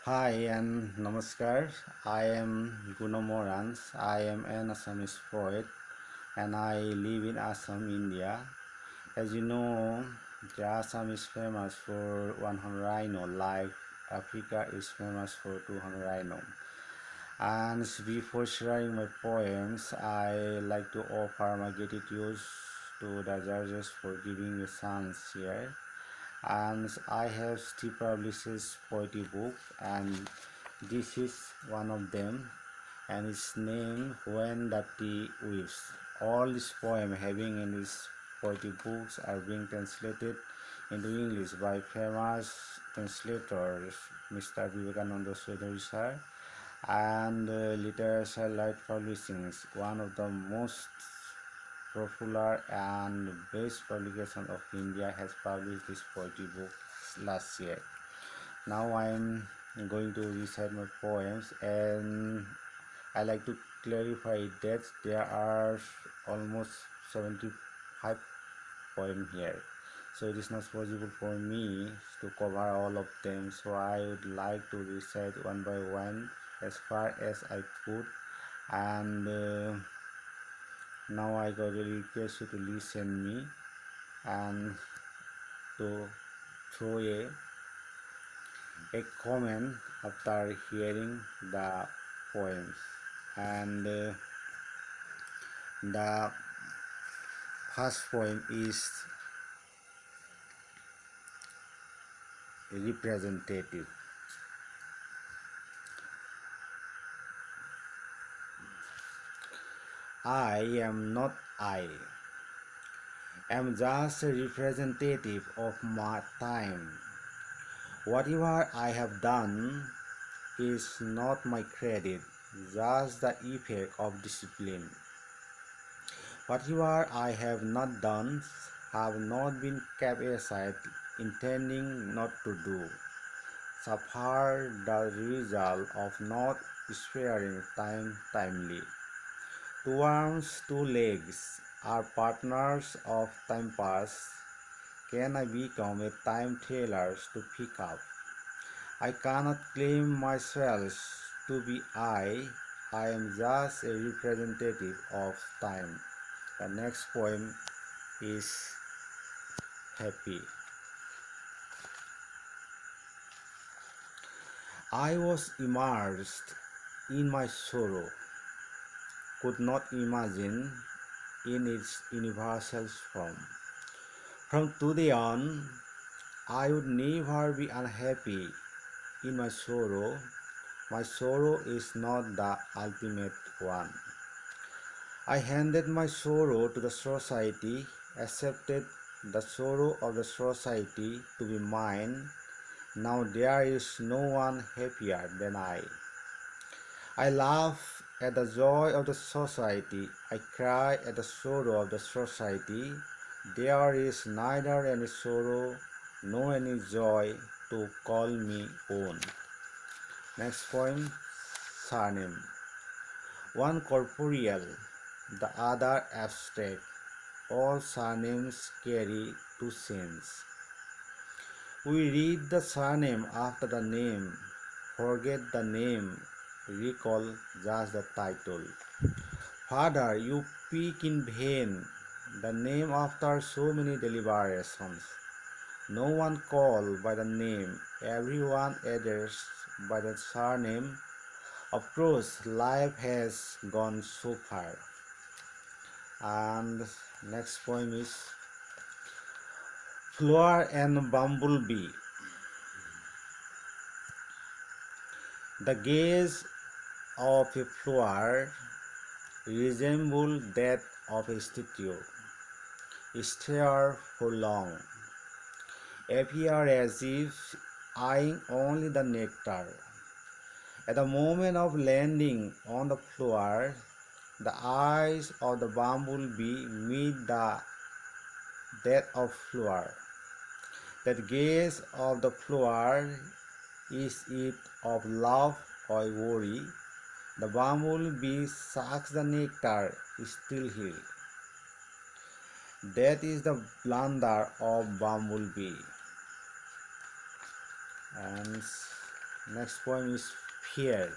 Hi and namaskar. I am Guna Moran. I am an Assamese poet and I live in Assam, India. As you know, the Assam is famous for 100 rhino, like Africa is famous for 200 rhino. And before sharing my poems, I like to offer my gratitude to the judges for giving me a chance here. And I have still published poetry book, and this is one of them, and its name When the Tea Weeps. All these poems having in these poetry books are being translated into English by famous translators Mr. Vivekananda Chaudhary sir, and Literature Light Publishing, one of the most popular and best publication of India, has published this poetry book last year. Now I am going to recite my poems, and I like to clarify that there are almost 75 poems here. So it is not possible for me to cover all of them. So I would like to recite one by one as far as I could. And now I got a request you to listen me and to throw a comment after hearing the poems. And the first poem is representative. I am not I, am just a representative of my time. Whatever I have done is not my credit, just the effect of discipline. Whatever I have not done have not been kept aside, intending not to do. Suffer the result of not sparing time timely. Two arms, two legs are partners of time pass. Can I become a time teller to pick up? I cannot claim myself to be I am just a representative of time. The next poem is happy. I was immersed in my sorrow, could not imagine in its universal form. From today on, I would never be unhappy in my sorrow. My sorrow is not the ultimate one. I handed my sorrow to the society, accepted the sorrow of the society to be mine. Now there is no one happier than I. I laugh at the joy of the society. I cry at the sorrow of the society. There is neither any sorrow nor any joy to call me own. Next poem, surname. One corporeal, the other abstract. All surnames carry two sense. We read the surname after the name, forget the name, recall just the title. Father, you pick in vain the name after so many deliberations. No one called by the name, everyone addressed by the surname. Of course, life has gone so far. And next poem is Flower and Bumblebee. The gaze of a flower resembles that of a statue. Stare for long, appear as if eyeing only the nectar. At the moment of landing on the flower, the eyes of the bumblebee meet that of flower. That gaze of the flower, is it of love or worry? The bumblebee sucks the nectar still here. That is the blunder of bumblebee. And Next poem is fear.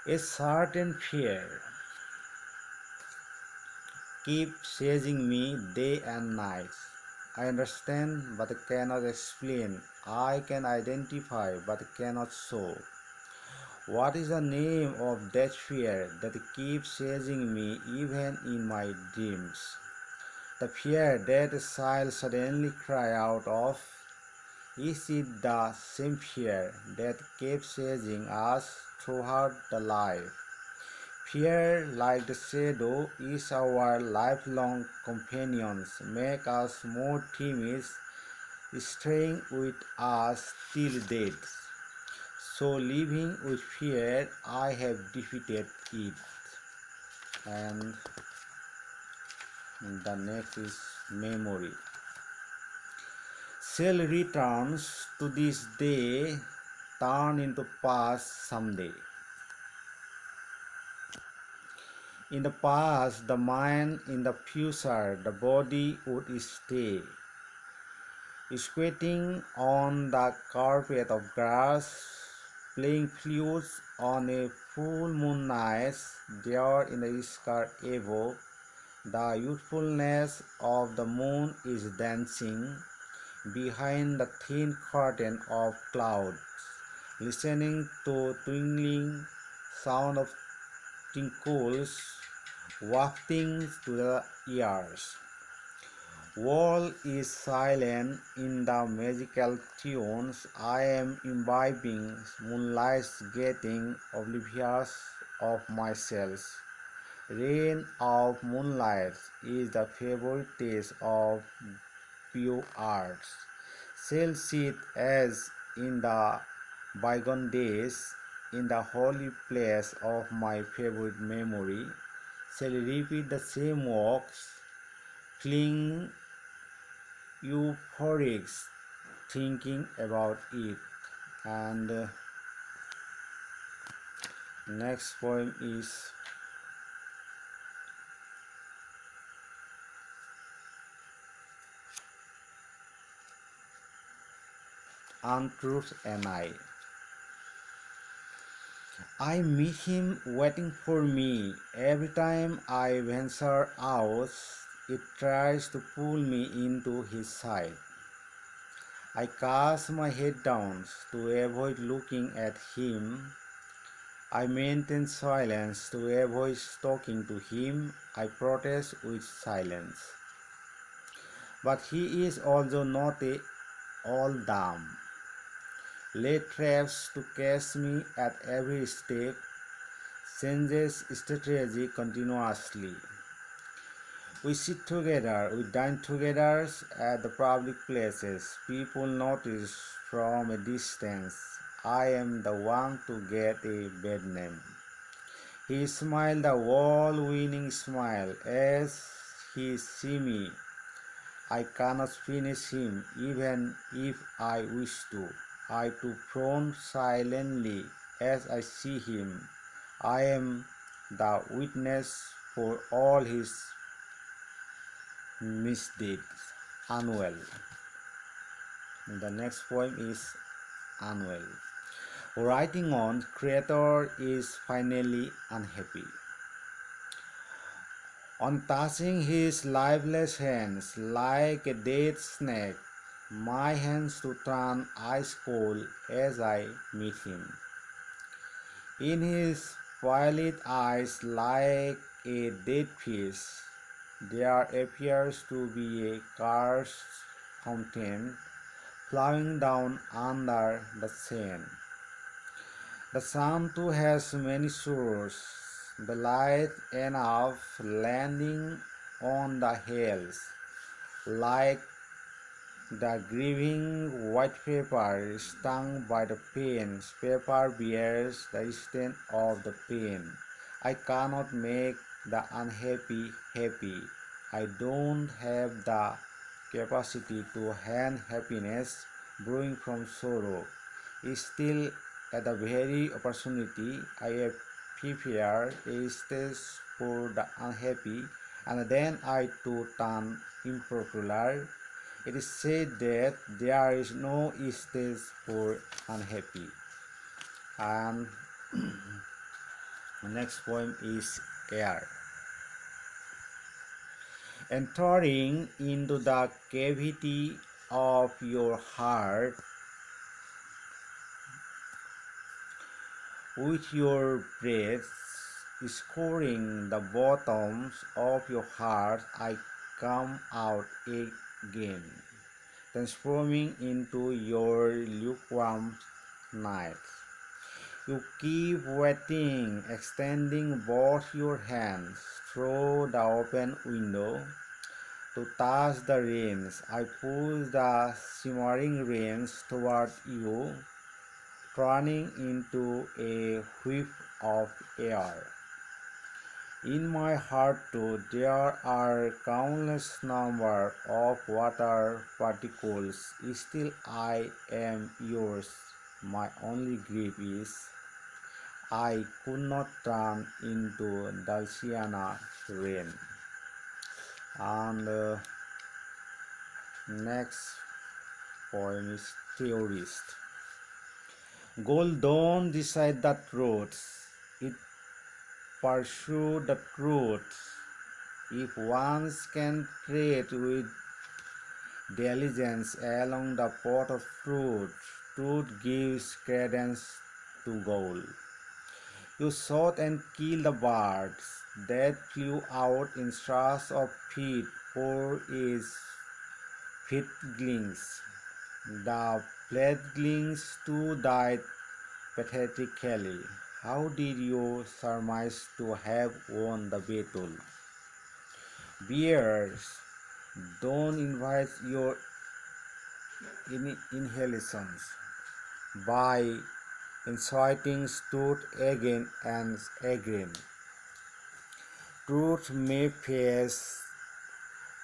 A certain fear keeps chasing me day and night. I understand but cannot explain. I can identify but cannot show. What is the name of that fear that keeps chasing me even in my dreams? The fear that a child suddenly cry out of, is it the same fear that keeps chasing us throughout the life? Fear, like the shadow, is our lifelong companions, make us more timid, staying with us till death. So living with fear, I have defeated it. And the next is memory. Shall returns to this day turn into past someday. In the past, the mind; in the future, the body would stay, squatting on the carpet of grass, playing flutes on a full moon night. There in the sky above, the youthfulness of the moon is dancing behind the thin curtain of clouds, listening to twinkling sound of tinkles wafting to the ears. World is silent in the magical tunes. I am imbibing moonlight, getting oblivious of myself. Rain of moonlight is the favorite taste of pure arts. Shall sit as in the bygone days, in the holy place of my favorite memory, shall repeat the same walks, fling euphoric, thinking about it. And next poem is Untruth and I meet him waiting for me. Every time I venture out, it tries to pull me into his side. I cast my head down to avoid looking at him. I maintain silence to avoid talking to him. I protest with silence. But he is also not all dumb. Lay traps to catch me at every step, changes strategy continuously. We sit together, we dine together at the public places. People notice from a distance. I am the one to get a bad name. He smiled a wall-winning smile as he see me. I cannot finish him even if I wish to. I too frown silently as I see him. I am the witness for all his misdeeds. Unwell. The next poem is Unwell. Writing on, creator is finally unhappy. On touching his lifeless hands like a dead snake, my hands to turn ice cold as I meet him. In his violet eyes like a dead fish, there appears to be a cursed fountain flowing down under the sand. The sun too has many shores, the light enough landing on the hills, like the grieving white paper stung by the pain. Paper bears the stain of the pain. I cannot make the unhappy happy. I don't have the capacity to hand happiness brewing from sorrow. Still, at the very opportunity, I prepare a stage for the unhappy, and then I too turn impopular. It is said that there is no stage for unhappy. And the next poem is air. Entering into the cavity of your heart with your breath, scoring the bottoms of your heart, I come out again, transforming into your lukewarm night. You keep waiting, extending both your hands through the open window to touch the reins. I push the shimmering reins toward you, turning into a whip of air. In my heart too, there are countless number of water particles. Still I am yours. My only grief is I could not turn into Dulciana rain. And next poem is theorist. Gold don't decide the truth. It pursues the truth. If one can tread with diligence along the path of truth, truth gives credence to gold. You shot and killed the birds that flew out in search of feed for its feedlings. The fledglings too died pathetically. How did you surmise to have won the battle? Bears, don't invite your inhalations by inciting truth again and again. Truth may face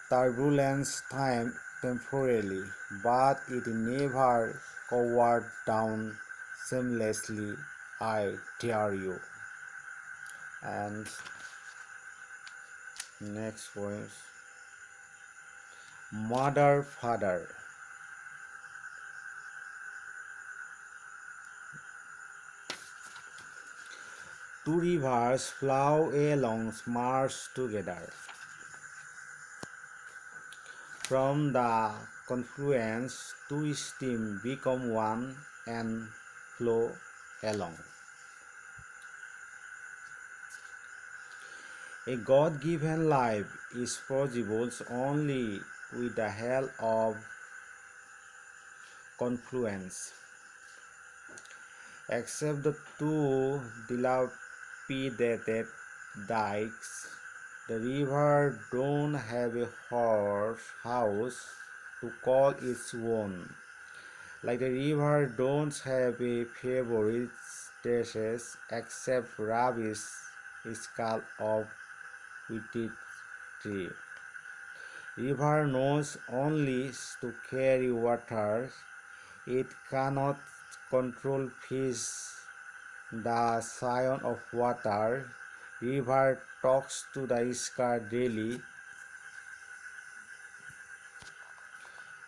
turbulence time temporarily, but it never cowered down shamelessly. I dare you. And next poem, Mother Father. Two rivers flow along march together. From the confluence, two streams become one and flow along. A God-given life is possible only with the help of confluence. Except the two dilapidated dikes, the river don't have a house to call its own. Like the river don't have a favorite dishes except rubbish skull of withered tree. River knows only to carry water. It cannot control fish, the scion of water. River talks to the sky daily.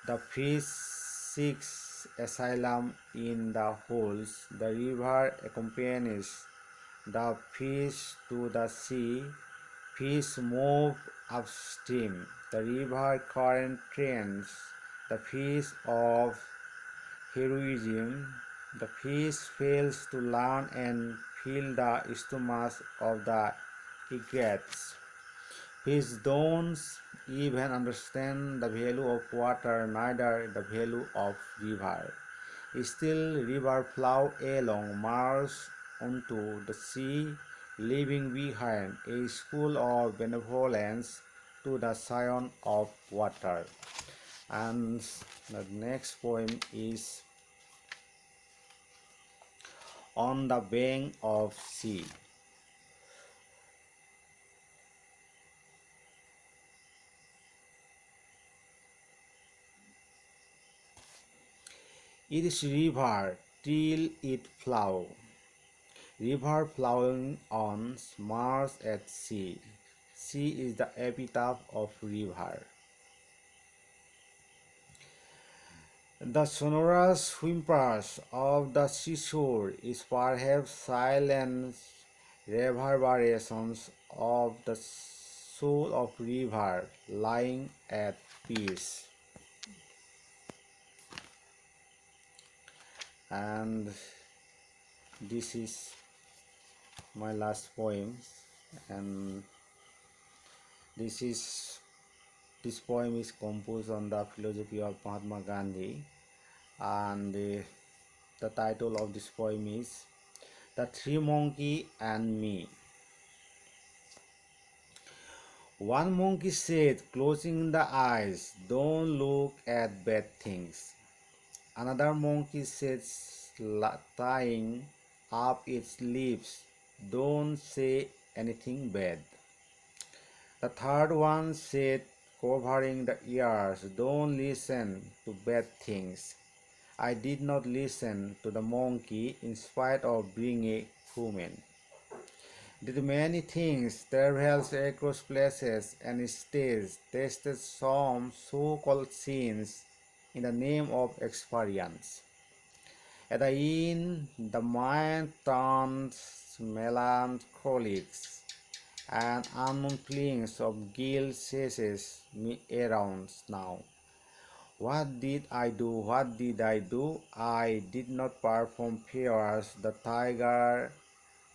The fish seeks asylum in the holes. The river accompanies the fish to the sea. Fish move upstream. The river current trains the fish of heroism. The fish fails to learn and fill the stomachs of the egrets. Fish don't even understand the value of water, neither the value of river. Still, river flow along marsh onto the sea, leaving behind a school of benevolence to the scion of water. And the next poem is On the Bank of Sea. It is river till it flow, river flowing on Mars at sea. Sea is the epitaph of river. The sonorous whimpers of the seashore is perhaps silent reverberations of the soul of river lying at peace. And this is my last poem, and this is this poem is composed on the philosophy of Mahatma Gandhi, and the title of this poem is The Three Monkey and Me. One monkey said, closing the eyes, don't look at bad things. Another monkey said, tying up its lips, don't say anything bad. The third one said, covering the ears, don't listen to bad things. I did not listen to the monkey in spite of being a human. Did many things, travels across places and states, tasted some so-called sins in the name of experience. At the end, the mind turns melancholic, and unknown feelings of guilt chases me around now. What did I do? What did I do? I did not perform fears. The tiger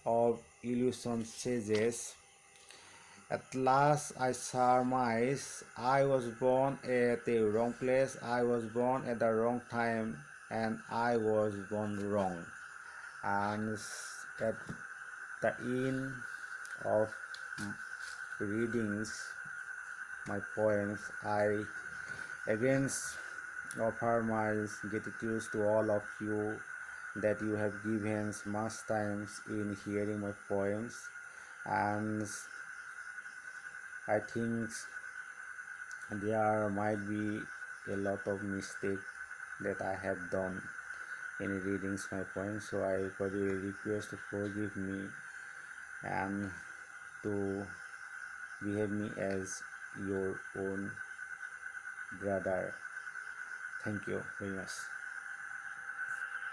of illusion says. At last I surmise I was born at the wrong place, I was born at the wrong time, and I was born wrong. And at the end of readings my poems, I again offer my gratitude to all of you that you have given much time in hearing my poems, and I think there might be a lot of mistake that I have done in reading my poems, so I cordially request to forgive me and to behave me as your own brother. Thank you very much.